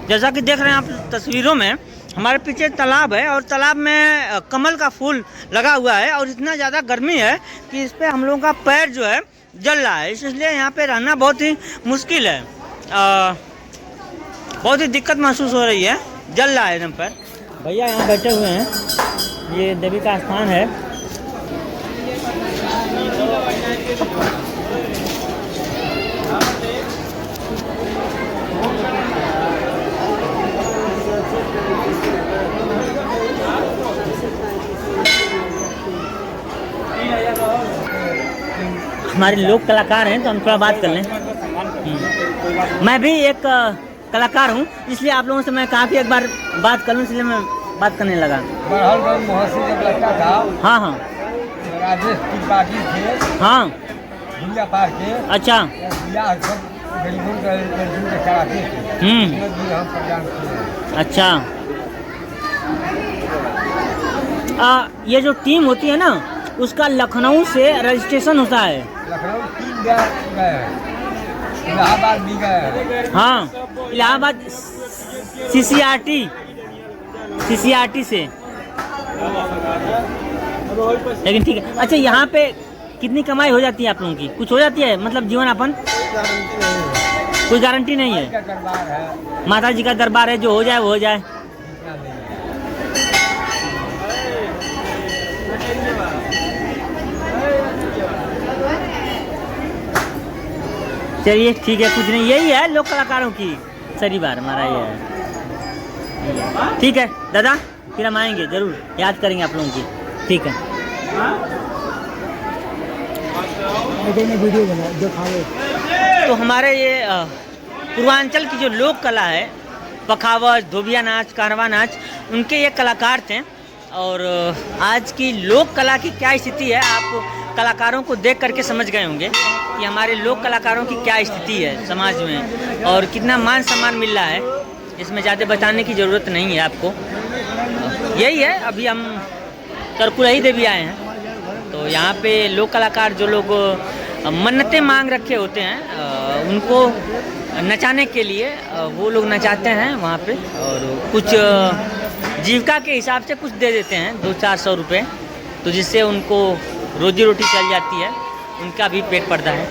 जैसा कि देख रहे हैं आप तस्वीरों में, हमारे पीछे तालाब है और तालाब में कमल का फूल लगा हुआ है और इतना ज़्यादा गर्मी है कि इस पे हम लोगों का पैर जो है जल रहा है। इसलिए यहाँ पे रहना बहुत ही मुश्किल है, बहुत ही दिक्कत महसूस हो रही है, जल रहा है एकदम पैर। भैया यहाँ बैठे हुए हैं, ये देवी का स्थान है। हमारे लोक कलाकार हैं तो हम थोड़ा बात कर लें। मैं भी एक कलाकार हूँ, इसलिए आप लोगों से मैं काफ़ी एक बार बात कर लूँ, इसलिए मैं बात करने लगा। जब लगता था, हाँ हाँ राजेश त्रिपाठी थे, हाँ भैया पार के। अच्छा। अच्छा। ये जो टीम होती है ना, उसका लखनऊ से रजिस्ट्रेशन होता है। लखनऊ 3 गए, इलाहाबाद भी गए। हाँ, इलाहाबाद CCRT से। लेकिन ठीक है। अच्छा, यहाँ पे कितनी कमाई हो जाती है आप लोगों की? कुछ हो जाती है, मतलब जीवन यापन? कोई गारंटी नहीं है। दरबार है, माता जी का दरबार है, जो हो जाए वो हो जाए। चलिए ठीक है, कुछ नहीं, यही है लोक कलाकारों की सरी बार हमारा ये है। ठीक है दादा, फिर हम आएंगे, ज़रूर याद करेंगे आप लोगों की। ठीक है। वीडियो बना जो खावे। तो हमारे ये पूर्वांचल की जो लोक कला है, पखावज, धोबिया नाच, कारवा नाच, उनके ये कलाकार थे। और आज की लोक कला की क्या स्थिति है, आप कलाकारों को देख करके समझ गए होंगे कि हमारे लोक कलाकारों की क्या स्थिति है समाज में और कितना मान सम्मान मिल रहा है। इसमें ज़्यादा बताने की ज़रूरत नहीं है आपको। यही है, अभी हम तरकुलही देवी आए हैं, तो यहाँ पे लोक कलाकार जो लोग मन्नतें मांग रखे होते हैं, उनको नचाने के लिए वो लोग नचाते हैं वहाँ पे, और कुछ जीविका के हिसाब से कुछ दे देते हैं, 200-400 रुपये, तो जिससे उनको रोजी रोटी चल जाती है, उनका भी पेट भरता है।